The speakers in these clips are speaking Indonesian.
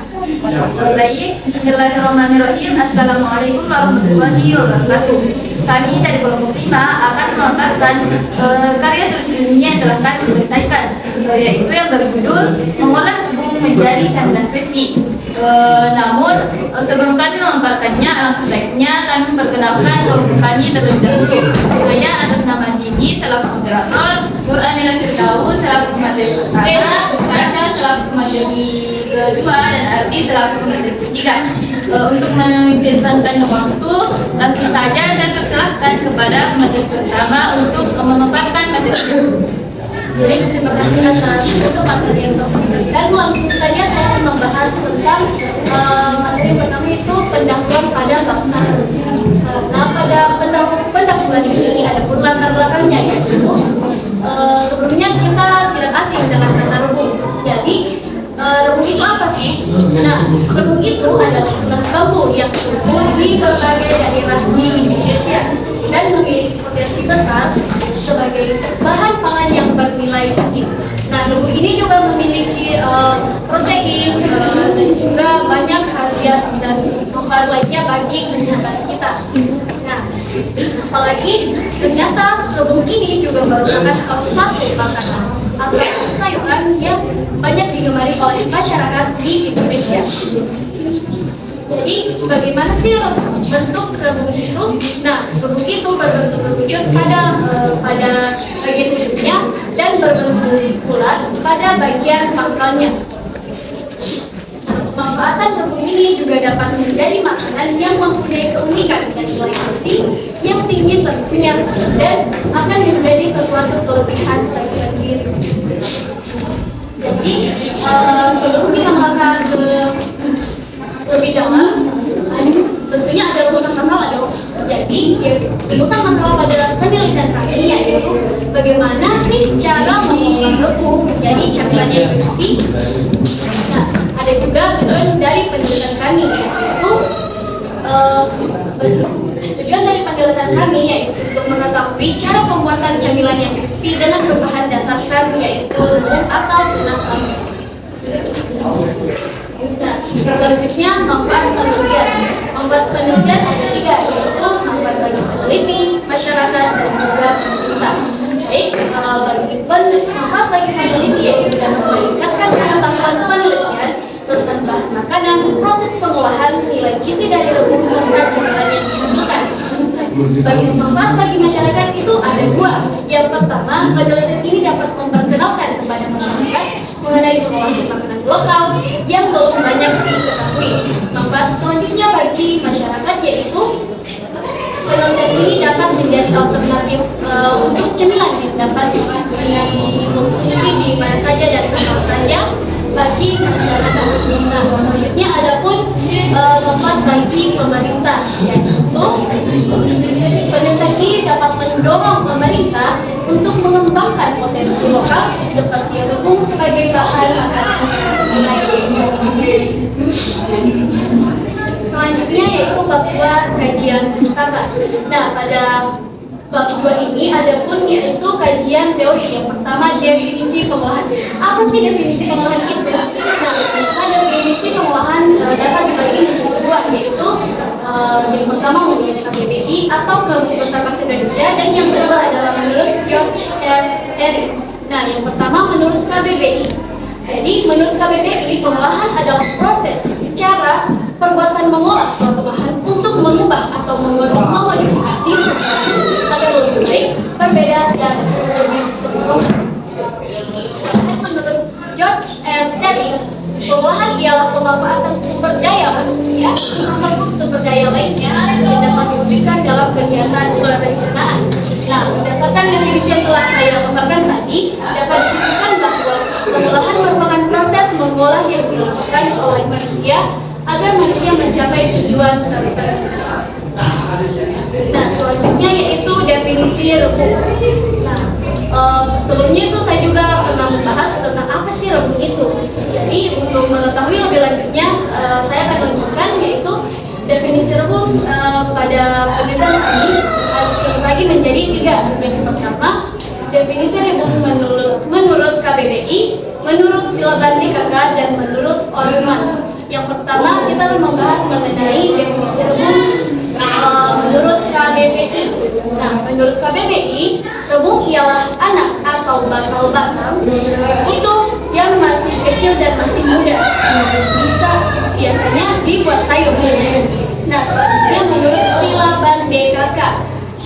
Baik, Bismillahirrahmanirrahim. Assalamualaikum warahmatullahi wabarakatuh. Kami dari kelompok 5 akan memaparkan karya tulis ilmiah yang telah kami selesaikan, yaitu yang berjudul mengolah tepung menjadi camilan crispy. Namun sebelum kami memaparkannya, alangkah baiknya kami memperkenalkan kelompok kami terlebih dahulu. Saya atas nama Dini selaku moderator, Nur Anila Firdaus selaku pemateri pertama, Rasha selaku pemateri kedua, dan Arti selaku pemateri ketiga. Untuk menjelaskan waktu, langsung saja saya persilahkan kepada pemateri pertama untuk memaparkan materi tersebut. Baik, terima kasih atas kesempatan yang telah diberikan. Langsung saja saya akan membahas tentang materi pertama, itu pendahuluan pada bangsa. Karena pada pendahuluan ini ada pun latar belakangnya, yaitu sebelumnya kita tidak asing dengan kata rebung. Jadi rebung itu apa sih? Nah, rebung itu adalah tunas bambu yang tumbuh di berbagai daerah di Indonesia dan memiliki potensi besar sebagai bahan pangan yang bernilai tinggi. Nah, rebung ini juga memiliki protein dan juga banyak khasiat dan manfaat lainnya bagi kesehatan kita. Nah, apalagi ternyata rebung ini juga merupakan salah satu makanan atau sayuran yang banyak digemari oleh masyarakat di Indonesia. Jadi bagaimana sih bentuk rebung itu? Nah, rebung itu berbentuk berwujud pada bagian ujungnya dan berbentuk bulat pada bagian pangkalnya. Pemanfaatan rebung ini juga dapat menjadi makanan yang mempunyai keunikan dan nilai gizi yang tinggi tentunya dan akan menjadi sesuatu kelebihan tersendiri. Jadi sebelum kita makan lebih dalam, tentunya ada rumusan masalah dong. Jadi rumusan masalah pada penelitian kali ini yaitu bagaimana sih cara mengolah rebung menjadi camilan yang crispy. Nah, ada juga dari penelitian kami yaitu tujuan dari penelitian kami yaitu untuk mengetahui cara pembuatan camilan yang crispy dengan berbahan dasarkan yaitu rebung atau tunas bambu. Nah, selanjutnya manfaat penelitian. Manfaat penelitian ada 3, yaitu manfaat bagi peneliti, masyarakat, dan juga pemerintah. Baik, manfaat bagi peneliti yaitu dapat meningkatkan pengetahuan penelitian tentang bahan makanan, proses pengolahan, nilai gizi dari rebung serta camilan yang dihasilkan. Bagi manfaat bagi masyarakat itu ada 2. Yang pertama, penelitian ini dapat memperkenalkan kepada masyarakat mengenai pengolahan makanan lokal yang belum banyak diketahui. Manfaat selanjutnya bagi masyarakat yaitu penelitian ini dapat menjadi alternatif untuk cemilan yang dapat dikonsumsi di mana saja dan kapan saja bagi masyarakat. Nah, selanjutnya ada pun manfaat bagi pemerintah, yaitu penelitian ini dapat mendorong pemerintah untuk mengembangkan potensi lokal seperti rebung sebagai bahan makanan. Selanjutnya yaitu bab 2 kajian pustaka. Nah, pada bab 2 ini ada pun yaitu kajian teori. Yang pertama, definisi pengolahan. Apa sih definisi pengolahan itu? Nah, definisi pengolahan dapat dibagi menjadi 2, yaitu yang pertama menurut KBBI atau Kamus Besar Bahasa Indonesia, dan yang kedua adalah menurut George R. Terry. Nah, yang pertama menurut KBBI. Jadi menurut KBBI, pengolahan adalah proses, cara, perbuatan mengolah suatu bahan untuk mengubah atau memodifikasi sesuatu agar lebih baik, berbeda, dan lebih sempurna. Menurut George R. Terry, pengolahan ialah pemanfaatan sumber daya manusia ataupun sumber daya lainnya yang dapat diwujudkan dalam kegiatan perencanaan. Nah, berdasarkan definisi yang telah saya paparkan tadi, dapat disebutkan bahwa pengolahan merupakan proses mengolah yang dilakukan oleh manusia agar manusia mencapai tujuan tertentu. Nah, selanjutnya yaitu definisi rebung. Nah, sebelumnya itu saya juga pernah membahas tentang apa sih rebung itu. Jadi untuk mengetahui lebih lanjutnya, saya akan tentukan yaitu definisi rebung pada penelitian ini terbagi menjadi 3. Yang pertama, definisi rebung menurut KBBI, menurut Silabandi KK, dan menurut Orman. Yang pertama kita akan membahas mengenai definisi rebung menurut KBBI. Nah, menurut KBBI, rebung ialah anak atau bakal batang itu yang masih kecil dan masih muda. Biasanya dibuat sayur. Nah, selanjutnya menurut Silaban DKK.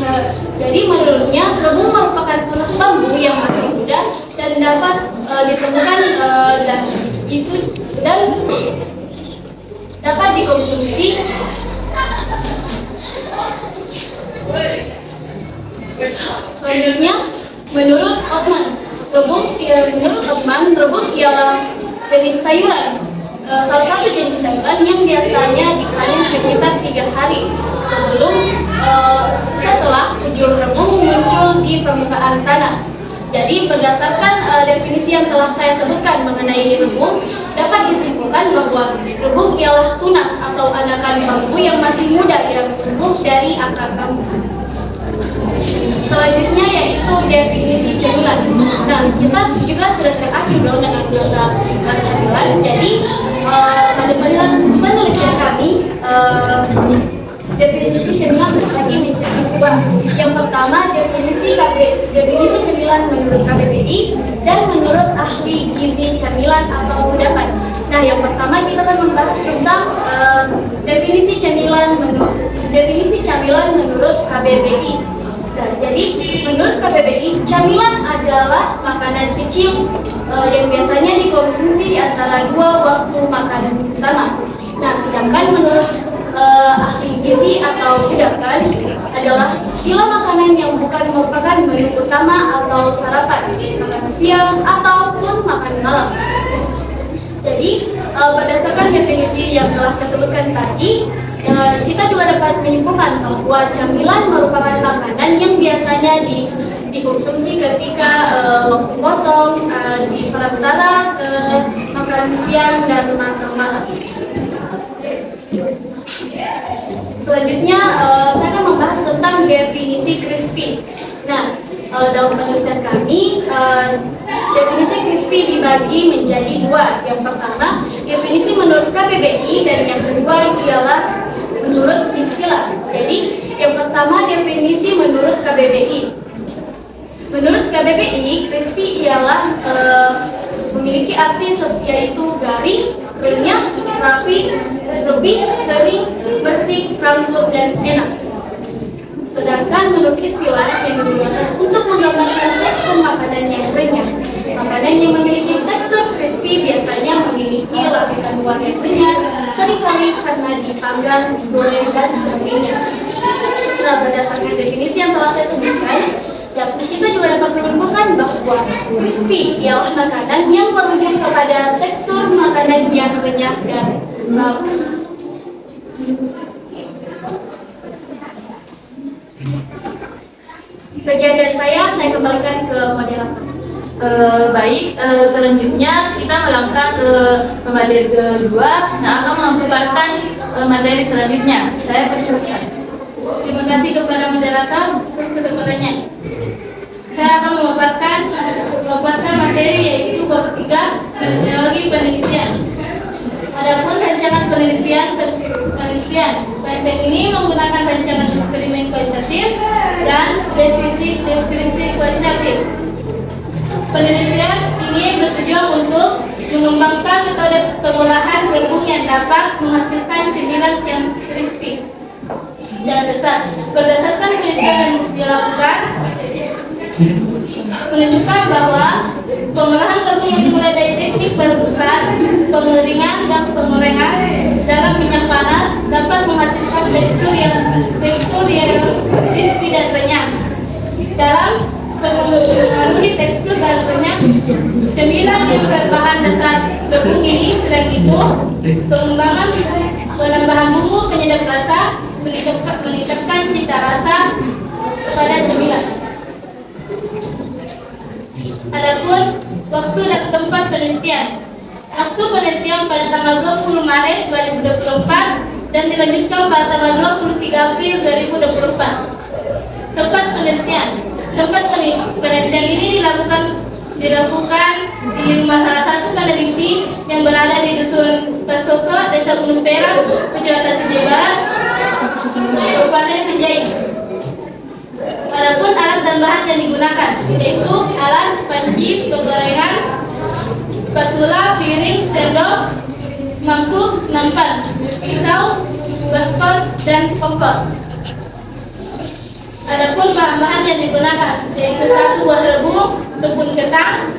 Nah, jadi menurutnya rebung merupakan tunas bambu yang masih muda dan dapat ditemukan dan dapat dikonsumsi. Selanjutnya menurut Ottman, rebung ialah jenis sayuran. Salah satu jenis sayuran yang biasanya dipanen sekitar 3 hari setelah ujung rebung muncul di permukaan tanah. Jadi berdasarkan definisi yang telah saya sebutkan mengenai rebung, dapat disimpulkan bahwa rebung ialah tunas atau anakan bambu yang masih muda yang tumbuh dari akar bambu. Selanjutnya yaitu definisi cemilan. Nah, kita juga sudah terasing dong dengan beberapa cemilan. Jadi pada penelitian kami definisi cemilan terbagi menjadi 2. Yang pertama definisi cemilan menurut KBBI dan menurut ahli gizi cemilan atau kudapan. Nah, yang pertama kita akan membahas tentang definisi camilan menurut KBBI. Nah, jadi menurut KBBI, camilan adalah makanan kecil yang biasanya dikonsumsi di antara 2 waktu makanan utama. Nah, sedangkan menurut ahli gizi atau kudapan adalah istilah makanan yang bukan merupakan menu utama atau sarapan, makan siang ataupun makan malam. Jadi berdasarkan definisi yang telah saya sebutkan tadi, kita juga dapat menyimpulkan bahwa camilan merupakan makanan yang biasanya dikonsumsi ketika waktu kosong, di perantara makan siang dan makan malam. Selanjutnya saya akan membahas tentang definisi crispy. Nah, dalam penelitian kami, definisi crispy dibagi menjadi 2. Yang pertama, definisi menurut KBBI dan yang kedua ialah menurut istilah. Jadi, yang pertama definisi menurut KBBI. Menurut KBBI, crispy ialah memiliki arti yaitu garing, renyah, rapi, lebih kering, bersih, rampung, dan enak. Sedangkan menurut istilah yang digunakan untuk menggambarkan tekstur makanan yang renyah, makanan yang memiliki tekstur crispy biasanya memiliki lapisan luar yang renyah, seringkali karena dipanggang, digoreng, dan sebagainya. Nah, berdasarkan definisi yang telah saya sebutkan, kita juga dapat menyimpulkan bahwa crispy ialah makanan yang merujuk kepada tekstur makanan yang renyah dan lembut. Sekian dari saya kembalikan ke moderator. Baik, selanjutnya kita melangkah ke materi kedua. Nah, akan memaparkan materi selanjutnya. Saya persilakan. Terima kasih kepada moderator atas kesempatannya. Saya akan memaparkan materi yaitu bab 3 metodologi penelitian. Adapun rancangan penelitian ini menggunakan rancangan eksperimen kualitatif dan deskripsi kualitatif. Penelitian ini bertujuan untuk mengembangkan metode pengolahan rebung yang dapat menghasilkan cemilan yang crispy dan besar. Berdasarkan penelitian yang dilakukan, menunjukkan bahwa pengolahan rebung yang dimulai dari teknik perebusan, pengeringan, dan pengorengan dalam minyak panas dapat menghasilkan tekstur yang crispy dan renyah. Dalam memenuhi tekstur dan renyah cemilan yang berbahan dasar rebung ini. Selain itu, pengembangan penambahan bumbu penyedap rasa meningkatkan cita rasa pada cemilan. Adapun waktu dan tempat penelitian. Waktu penelitian pada tanggal 20 Maret 2024 dan dilanjutkan pada tanggal 23 April 2024. Tempat penelitian. Tempat penelitian ini dilakukan dilakukan di rumah salah satu peneliti yang berada di Dusun Kesoso, Desa Gunung Perak, Kecamatan Sinjai Barat, Kabupaten Sinjai. Adapun alat dan bahan yang digunakan yaitu alat panci, penggorengan, spatula, piring, sendok, mangkuk, nampan, pisau, baskom, dan kompor. Adapun bahan-bahan yang digunakan yaitu 1 buah rebung, tepung ketan,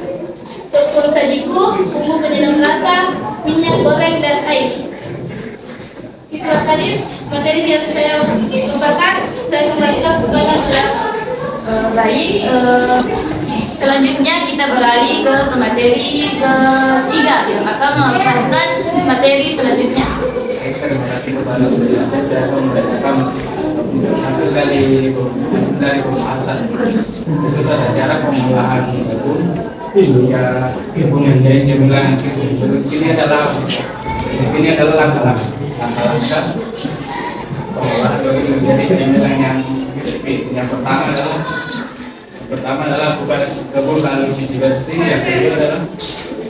tepung sajiku, bumbu penyedap rasa, minyak goreng, dan air. Itulah tadi materi yang saya sampaikan. Saya kembalikan kepada saudara. Baik, selanjutnya kita beralih ke materi ketiga yang akan membahaskan materi selanjutnya. Terima kasih kepada saya membacakan hasil dari pembahasan itu adalah cara pengolahan tepung hingga tepung menjadi cemilan. Ini adalah langkah-langkah pengolahan tepung menjadi cemilan yang crispy. Yang pertama adalah buka tepung lalu cuci bersih. Yang kedua adalah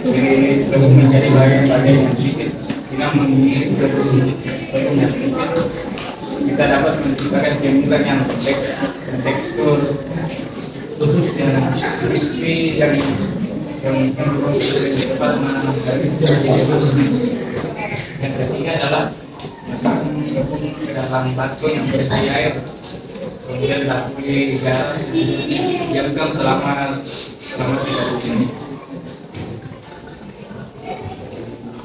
iris tepung menjadi bagian-bagian yang tipis. Dengan mengiris tepung yang tipis, kita dapat menciptakan cemilan yang tekstur yang crispy yang cepat dari. Yang ketiga adalah masukkan tepung ke dalam baskom yang berisi air, kemudian taburi garam, diamkan selama 30 menit.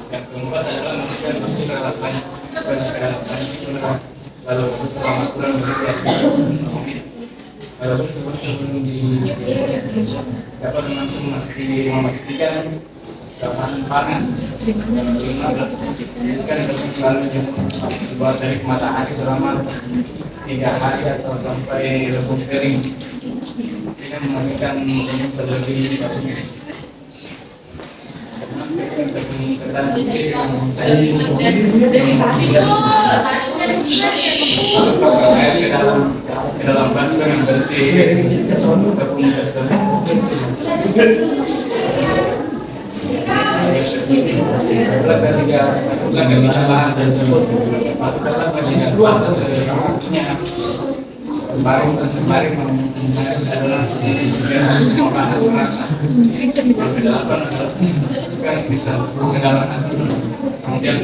Yang keempat adalah masukkan tepung ke dalam panci, lalu selama kurang lebih 30 menit. Lalu sebelum dapat memastikan dapat panas. Yang kelima adalah kan lalu dibuat dari matahari selama 3 hari atau sampai rebung kering. Dengan memastikan terlebih dahulu. Ke dalam baskom yang bersih tepung tersebut. Ketiga bahan tersebut masukkanlah bagian kuasa selanjutnya. Sembari adalah bahan rasa. Kedalaman adalah sekarang bisa kedalaman, kemudian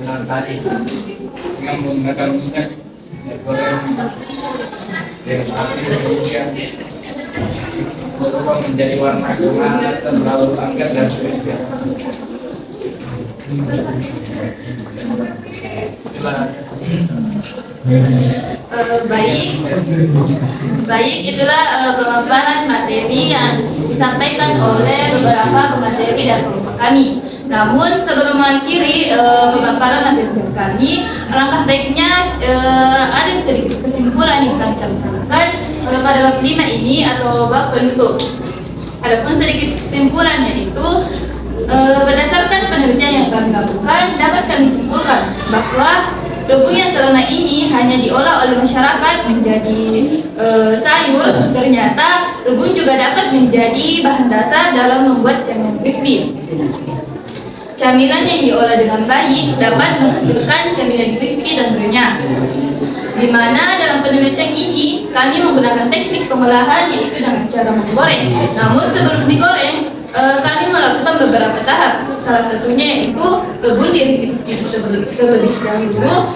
yang tadi dengan menggunakan minyak goreng yang pasti kemudian berubah menjadi warna kemasan lalu angkat dan crispy. Baik, itulah pemaparan materi yang disampaikan oleh beberapa pemateri dari kelompok kami. Namun sebelum mengakhiri pemaparan materi dari kami, alangkah baiknya ada sedikit kesimpulan yang kami campurkan pada bab 5 ini atau bab penutup. Adapun sedikit kesimpulannya itu berdasarkan penelitian yang kami lakukan, dapat kami simpulkan bahwa rebung yang selama ini hanya diolah oleh masyarakat menjadi sayur, ternyata rebung juga dapat menjadi bahan dasar dalam membuat camilan crispy. Camilan yang diolah dengan baik dapat menghasilkan camilan crispy dan renyah. Di mana dalam penelitian ini kami menggunakan teknik pengolahan yaitu dengan cara menggoreng. Namun sebelum digoreng, kami melakukan beberapa tahap. Salah satunya yaitu rebung diiris terlebih dahulu,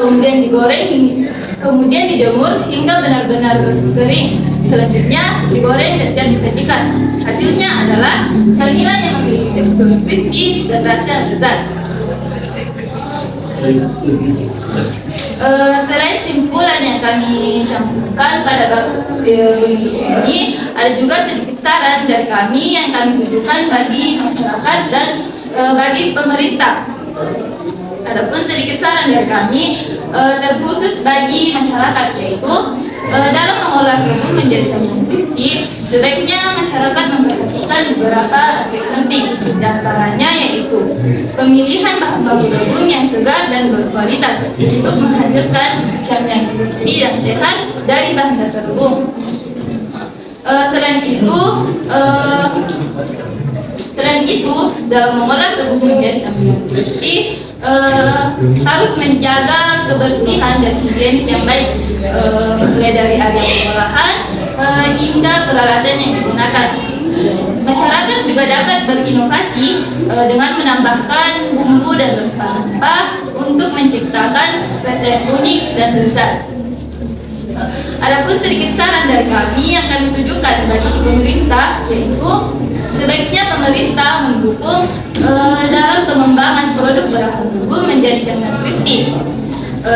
kemudian digoreng, kemudian dijemur hingga benar-benar kering. Selanjutnya digoreng dan siap disajikan. Hasilnya adalah camilan yang memiliki tekstur crispy dan rasa yang lezat. Selain simpulan yang kami campurkan pada bab ini, ada juga sedikit saran dari kami yang kami tujukan bagi masyarakat dan bagi pemerintah. Adapun sedikit saran dari kami terkhusus bagi masyarakat, yaitu dalam mengolah rebung menjadi camilan crispy, sebaiknya masyarakat memperhatikan beberapa aspek penting. Di antaranya yaitu pemilihan bahan baku rebung yang segar dan berkualitas untuk menghasilkan camilan crispy dan sehat dari bahan dasar rebung. Selain itu, dalam mengolah tepung menjadi campuran crispy, harus menjaga kebersihan dan higienis yang baik, mulai dari area pengolahan hingga peralatan yang digunakan. Masyarakat juga dapat berinovasi dengan menambahkan bumbu dan rempah-rempah untuk menciptakan rasa yang unik dan lezat. Adapun sedikit saran dari kami yang kami tujukan bagi pemerintah, yaitu sebaiknya pemerintah mendukung dalam pengembangan produk berbahan bumbu menjadi camilan crispy,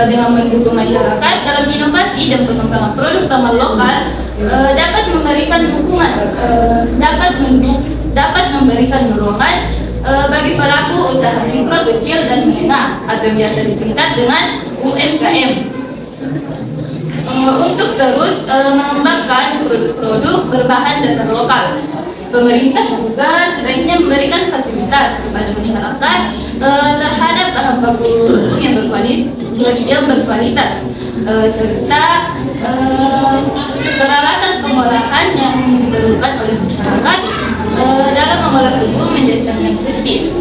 dengan mendukung masyarakat dalam inovasi dan pengembangan produk taman lokal, dapat memberikan dukungan, dapat memberikan dorongan bagi pelaku usaha mikro, kecil dan menengah atau biasa disingkat dengan UMKM. Untuk terus mengembangkan produk-produk berbahan dasar lokal, pemerintah juga sebaiknya memberikan fasilitas kepada masyarakat terhadap bahan baku yang berkualitas, serta peralatan pengolahan yang diperlukan oleh masyarakat dalam mengolah bumbu menjadi camilan crispy.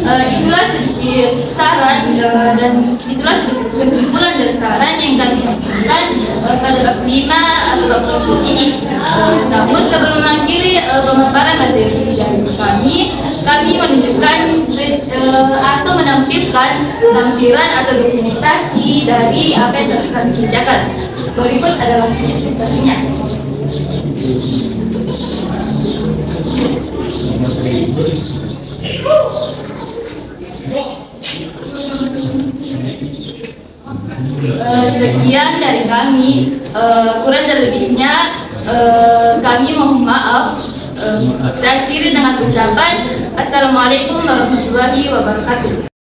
Itulah sedikit saran dan itulah sedikit kesimpulan dan saran yang kami sampaikan pada bab 5 atau bab produk ini. Namun sebelum mengakhiri pemaparan materi dari kami menunjukkan atau menampilkan lampiran atau dokumentasi dari apa yang telah kami kerjakan. Berikut adalah dokumentasinya. Sekian dari kami, kurang dan lebihnya kami mohon maaf. Saya akhiri dengan ucapan Assalamualaikum warahmatullahi wabarakatuh.